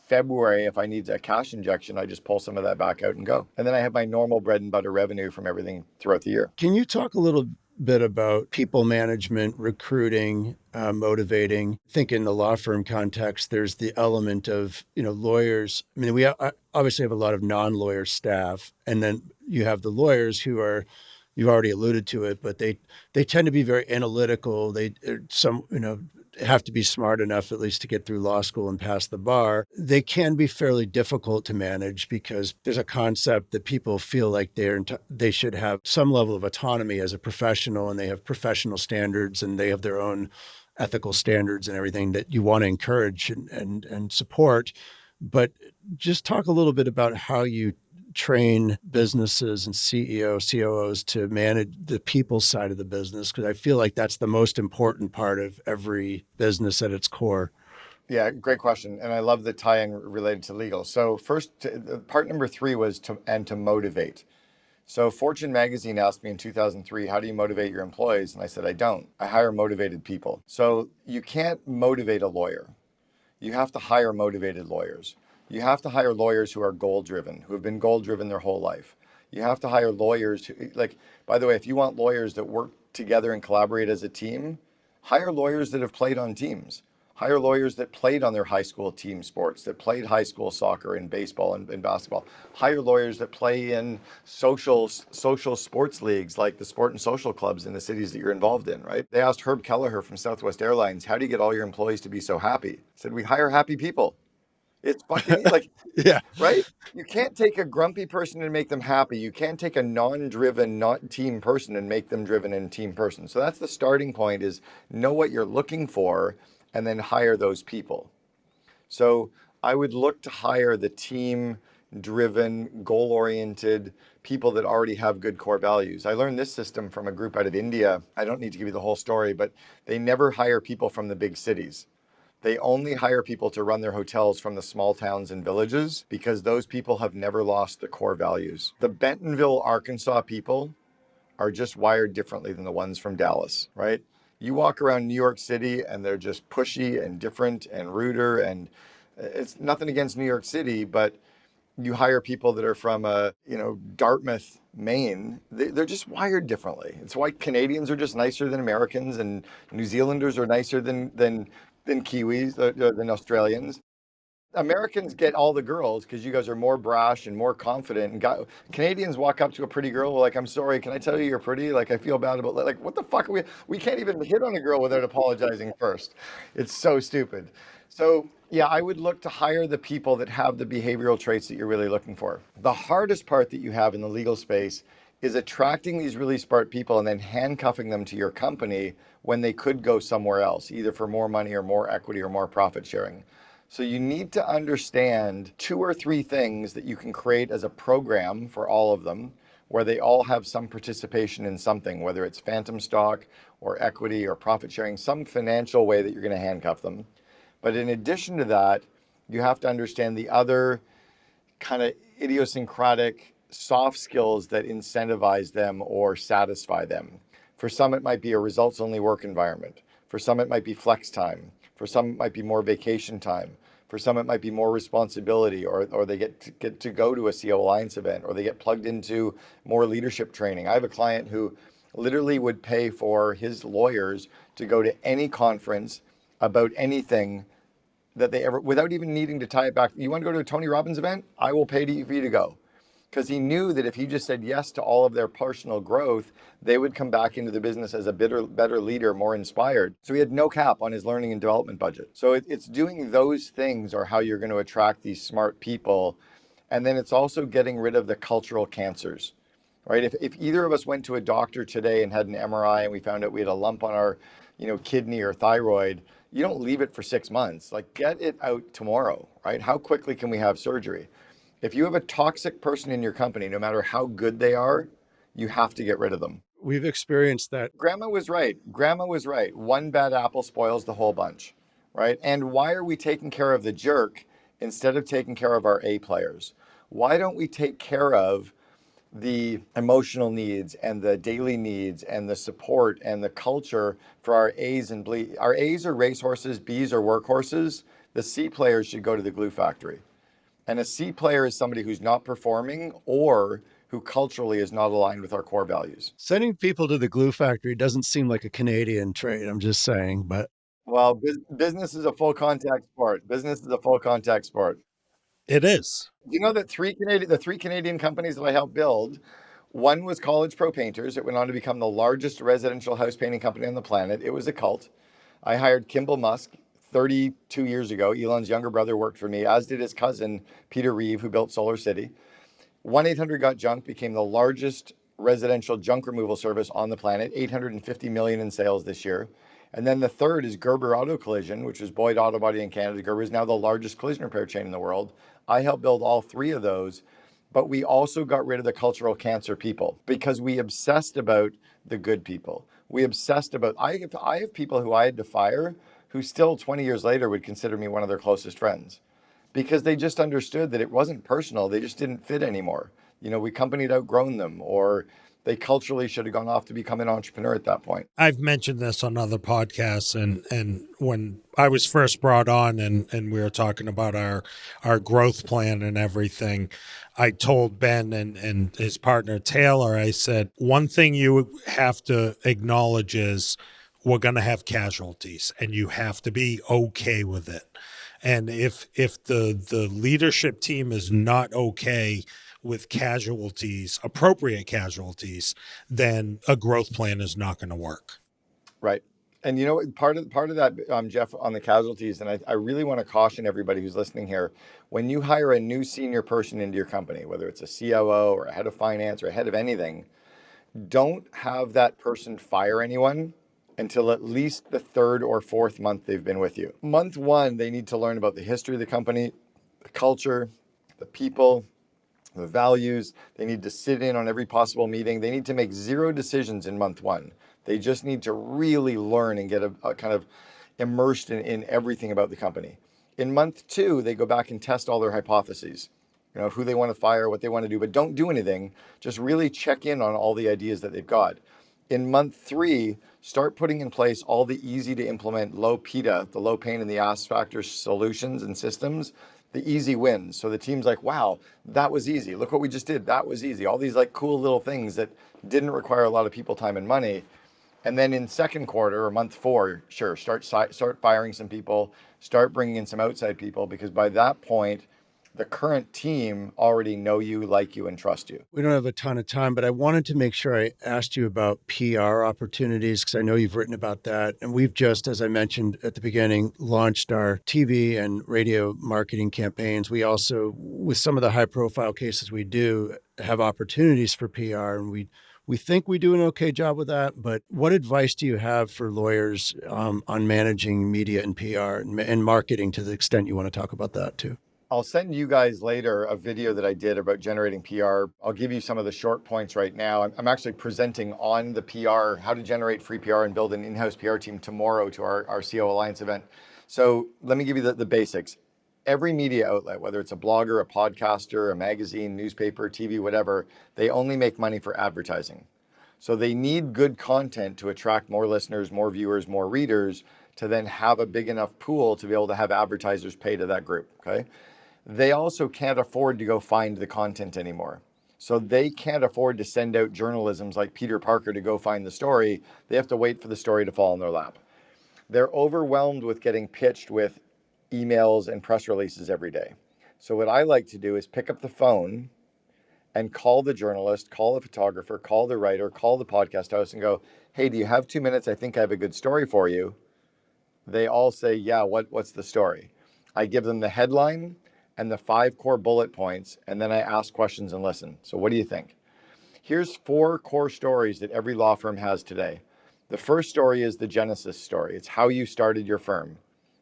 February, if I need a cash injection, I just pull some of that back out and go. And then I have my normal bread and butter revenue from everything throughout the year. Can you talk a little bit about people management, recruiting, motivating? I think in the law firm context, there's the element of, lawyers. I mean, we obviously have a lot of non-lawyer staff, and then you have the lawyers who are, you've already alluded to it, but they tend to be very analytical. They have to be smart enough at least to get through law school and pass the bar. They can be fairly difficult to manage because there's a concept that people feel like they should have some level of autonomy as a professional, and they have professional standards and they have their own ethical standards and everything that you want to encourage and support. But just talk a little bit about how you train businesses and COOs to manage the people side of the business, because I feel like that's the most important part of every business at its core. Yeah, great question. And I love the tie-in related to legal. So first, part number 3 was to motivate. So Fortune magazine asked me in 2003, how do you motivate your employees? And I said, I don't. I hire motivated people. So you can't motivate a lawyer. You have to hire motivated lawyers. You have to hire lawyers who are goal-driven, who have been goal-driven their whole life. You have to hire lawyers who, by the way, if you want lawyers that work together and collaborate as a team, hire lawyers that have played on teams. Hire lawyers that played on their high school team sports, that played high school soccer and baseball and basketball. Hire lawyers that play in social sports leagues like the sport and social clubs in the cities that you're involved in, right? They asked Herb Kelleher from Southwest Airlines, how do you get all your employees to be so happy? He said, we hire happy people. It's fucking like, Yeah. right? You can't take a grumpy person and make them happy. You can't take a non-driven, not team person and make them driven and team person. So that's the starting point, is know what you're looking for and then hire those people. So I would look to hire the team-driven, goal-oriented people that already have good core values. I learned this system from a group out of India. I don't need to give you the whole story, but they never hire people from the big cities. They only hire people to run their hotels from the small towns and villages because those people have never lost the core values. The Bentonville, Arkansas people are just wired differently than the ones from Dallas, right? You walk around New York City and they're just pushy and different and ruder, and it's nothing against New York City, but you hire people that are from Dartmouth, Maine, they're just wired differently. It's why Canadians are just nicer than Americans, and New Zealanders are nicer than Kiwis, than Australians. Americans get all the girls because you guys are more brash and more confident. And Canadians walk up to a pretty girl like, I'm sorry, can I tell you you're pretty? Like, I feel bad about, like, what the fuck are we can't even hit on a girl without apologizing first. It's so stupid. So yeah, I would look to hire the people that have the behavioral traits that you're really looking for. The hardest part that you have in the legal space is attracting these really smart people and then handcuffing them to your company when they could go somewhere else, either for more money or more equity or more profit sharing. So you need to understand 2 or 3 things that you can create as a program for all of them, where they all have some participation in something, whether it's phantom stock or equity or profit sharing, some financial way that you're going to handcuff them. But in addition to that, you have to understand the other kind of idiosyncratic soft skills that incentivize them or satisfy them. For some, it might be a results-only work environment. For some, it might be flex time. For some, it might be more vacation time. For some, it might be more responsibility, or they get to go to a COO Alliance event, or they get plugged into more leadership training. I have a client who literally would pay for his lawyers to go to any conference about anything that they ever, without even needing to tie it back. You want to go to a Tony Robbins event? I will pay for you to go. Because he knew that if he just said yes to all of their personal growth, they would come back into the business as a better leader, more inspired. So he had no cap on his learning and development budget. So it's doing those things are how you're going to attract these smart people. And then it's also getting rid of the cultural cancers, right? If either of us went to a doctor today and had an MRI and we found out we had a lump on our kidney or thyroid, you don't leave it for 6 months. Like, get it out tomorrow, right? How quickly can we have surgery? If you have a toxic person in your company, no matter how good they are, you have to get rid of them. We've experienced that. Grandma was right. One bad apple spoils the whole bunch, right? And why are we taking care of the jerk instead of taking care of our A players? Why don't we take care of the emotional needs and the daily needs and the support and the culture for our A's and B's? Our A's are racehorses, B's are workhorses. The C players should go to the glue factory. And a C player is somebody who's not performing or who culturally is not aligned with our core values. Sending people to the glue factory doesn't seem like a Canadian trait, I'm just saying, but. Well, business is a full contact sport. It is. You know that the 3 Canadian companies that I helped build, one was College Pro Painters. It went on to become the largest residential house painting company on the planet. It was a cult. I hired Kimball Musk 32 years ago. Elon's younger brother worked for me, as did his cousin, Peter Reeve, who built Solar City. 1-800-GOT-JUNK became the largest residential junk removal service on the planet, 850 million in sales this year. And then the third is Gerber Auto Collision, which is Boyd Auto Body in Canada. Gerber is now the largest collision repair chain in the world. I helped build all 3 of those, but we also got rid of the cultural cancer people because we obsessed about the good people. We obsessed about, I have people who I had to fire who still 20 years later would consider me one of their closest friends because they just understood that it wasn't personal. They just didn't fit anymore. We company had outgrown them, or they culturally should have gone off to become an entrepreneur at that point. I've mentioned this on other podcasts, and when I was first brought on and we were talking about our growth plan and everything, I told Ben and his partner Taylor, I said, one thing you have to acknowledge is we're going to have casualties, and you have to be okay with it. And if the leadership team is not okay with casualties, appropriate casualties, then a growth plan is not going to work. Right. And you know what, part of that, Jeff, on the casualties, and I really want to caution everybody who's listening here, when you hire a new senior person into your company, whether it's a COO or a head of finance or a head of anything, don't have that person fire anyone until at least the third or fourth month they've been with you. Month one, they need to learn about the history of the company, the culture, the people, the values. They need to sit in on every possible meeting. They need to make 0 decisions in month one. They just need to really learn and get a kind of immersed in everything about the company. In month 2, they go back and test all their hypotheses, who they want to fire, what they want to do, but don't do anything. Just really check in on all the ideas that they've got. In month 3, start putting in place all the easy to implement low PITA, the low pain in the ass factor solutions and systems, the easy wins. So the team's like, wow, that was easy. Look what we just did. That was easy. All these like cool little things that didn't require a lot of people time and money. And then in second quarter or month 4, sure, start firing some people, start bringing in some outside people, because by that point, the current team already know you, like you, and trust you. We don't have a ton of time, but I wanted to make sure I asked you about PR opportunities, because I know you've written about that. And we've just, as I mentioned at the beginning, launched our TV and radio marketing campaigns. We also, with some of the high profile cases we do, have opportunities for PR, and we think we do an okay job with that. But what advice do you have for lawyers on managing media and PR and marketing, to the extent you want to talk about that too? I'll send you guys later a video that I did about generating PR. I'll give you some of the short points right now. I'm actually presenting on the PR, how to generate free PR and build an in-house PR team tomorrow to our COO Alliance event. So let me give you the basics. Every media outlet, whether it's a blogger, a podcaster, a magazine, newspaper, TV, whatever, they only make money for advertising. So they need good content to attract more listeners, more viewers, more readers, to then have a big enough pool to be able to have advertisers pay to that group, okay? They also can't afford to go find the content anymore. So they can't afford to send out journalisms like Peter Parker to go find the story. They have to wait for the story to fall in their lap. They're overwhelmed with getting pitched with emails and press releases every day. So what I like to do is pick up the phone and call the journalist, call the photographer, call the writer, call the podcast host and go, hey, do you have 2 minutes? I think I have a good story for you. They all say, yeah, what's the story? I give them the headline and the 5 core bullet points, and then I ask questions and listen. So what do you think? Here's 4 core stories that every law firm has today. The first story is the Genesis story. It's how you started your firm,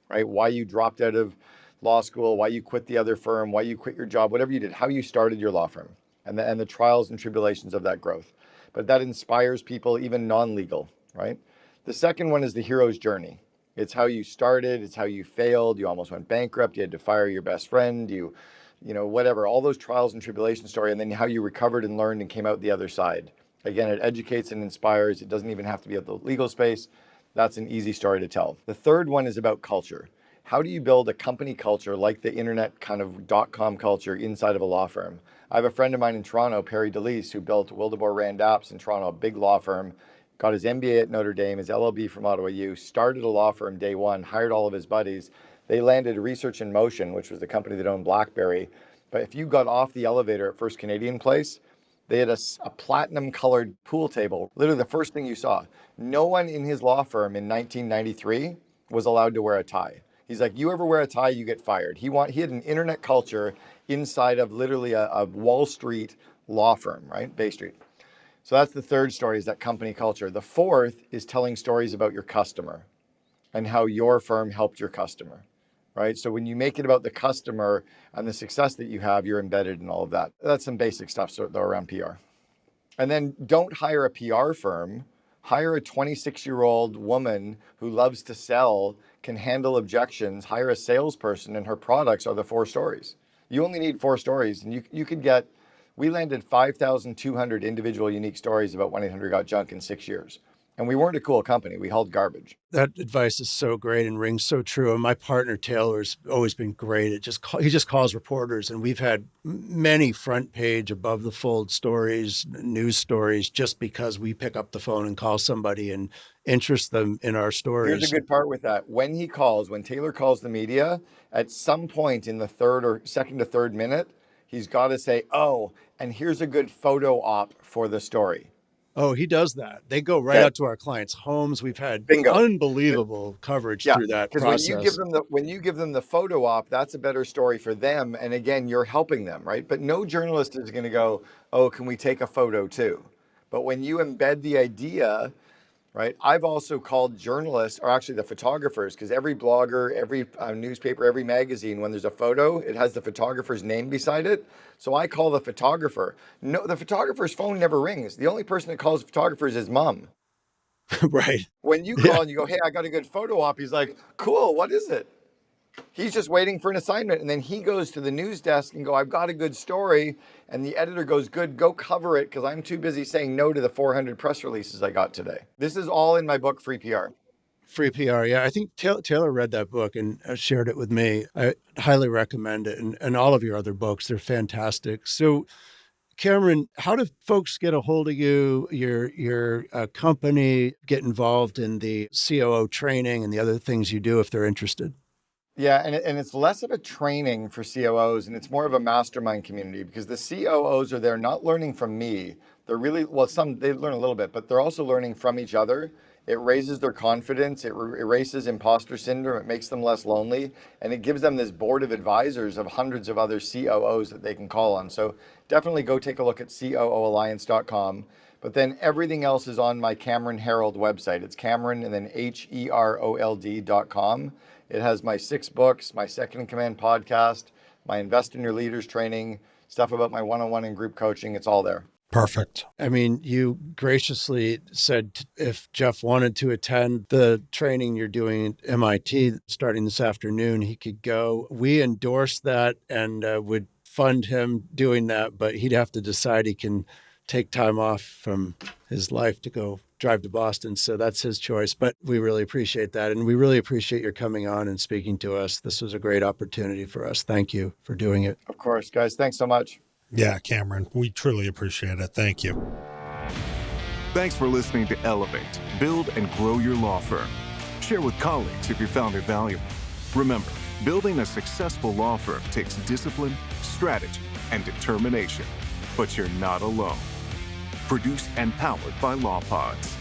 right? Why you dropped out of law school, why you quit the other firm, why you quit your job, whatever you did, how you started your law firm, and the trials and tribulations of that growth. But that inspires people, even non-legal, right? The second one is the hero's journey. It's how you started, it's how you failed, you almost went bankrupt, you had to fire your best friend, you whatever, all those trials and tribulations story, and then how you recovered and learned and came out the other side. Again, it educates and inspires. It doesn't even have to be at the legal space. That's an easy story to tell. The third one is about culture. How do you build a company culture like the internet kind of .com culture inside of a law firm? I have a friend of mine in Toronto, Perry DeLise, who built Wildeboer Rand Apps in Toronto, a big law firm, got his MBA at Notre Dame, his LLB from Ottawa U, started a law firm day one, hired all of his buddies. They landed Research in Motion, which was the company that owned BlackBerry. But if you got off the elevator at First Canadian Place, they had a platinum colored pool table, literally the first thing you saw. No one in his law firm in 1993 was allowed to wear a tie. He's like, you ever wear a tie, you get fired. He had an internet culture inside of literally a Wall Street law firm, right? Bay Street. So that's the third story, is that company culture. The fourth is telling stories about your customer and how your firm helped your customer, right? So when you make it about the customer and the success that you have, you're embedded in all of that. That's some basic stuff though around PR. And then don't hire a PR firm. Hire a 26-year-old woman who loves to sell, can handle objections. Hire a salesperson, and her products are the 4 stories. You only need 4 stories, and you could get. We landed 5,200 individual unique stories about 1-800-GOT-JUNK in 6 years. And we weren't a cool company. We hauled garbage. That advice is so great and rings so true. And my partner Taylor's always been great. He just calls reporters, and we've had many front page, above the fold stories, news stories, just because we pick up the phone and call somebody and interest them in our stories. Here's a good part with that. When Taylor calls the media, at some point in the second to third minute, he's got to say, "Oh, and here's a good photo op for the story." Oh, he does that. They go right out to our clients' homes. We've had unbelievable coverage through that process. Because when you give them the photo op, that's a better story for them. And again, you're helping them, right? But no journalist is going to go, "Oh, can we take a photo too?" But when you embed the idea, right? I've also called journalists, or actually the photographers, because every blogger, every newspaper, every magazine, when there's a photo, it has the photographer's name beside it. So I call the photographer. No, the photographer's phone never rings. The only person that calls photographers is mom. Right. When you call and you go, "Hey, I got a good photo op," he's like, "Cool, what is it?" He's just waiting for an assignment. And then he goes to the news desk and go, "I've got a good story." And the editor goes, "Good, go cover it, because I'm too busy saying no to the 400 press releases I got today." This is all in my book, Free PR. Free PR. Yeah. I think Taylor read that book and shared it with me. I highly recommend it. And all of your other books, they're fantastic. So Cameron, how do folks get a hold of you, your company, get involved in the COO training and the other things you do if they're interested? Yeah, and it's less of a training for COOs, and it's more of a mastermind community, because the COOs are there not learning from me. They're really, they learn a little bit, but they're also learning from each other. It raises their confidence. It erases imposter syndrome. It makes them less lonely, and it gives them this board of advisors of hundreds of other COOs that they can call on. So definitely go take a look at COOalliance.com. But then everything else is on my Cameron Herold website. It's Cameron and then HEROLD.com. It has my 6 books, my Second in Command podcast, my Invest in Your Leaders training, stuff about my one-on-one and group coaching. It's all there. Perfect. I mean, you graciously said if Jeff wanted to attend the training you're doing at MIT starting this afternoon, he could go. We endorse that and would fund him doing that, but he'd have to decide he can take time off from his life to go drive to Boston. So that's his choice, but we really appreciate that. And we really appreciate your coming on and speaking to us. This was a great opportunity for us. Thank you for doing it. Of course, guys. Thanks so much. Yeah, Cameron, we truly appreciate it. Thank you. Thanks for listening to Elevate, Build and Grow Your Law Firm. Share with colleagues if you found it valuable. Remember, building a successful law firm takes discipline, strategy, and determination. But you're not alone. Produced and powered by Law Pods.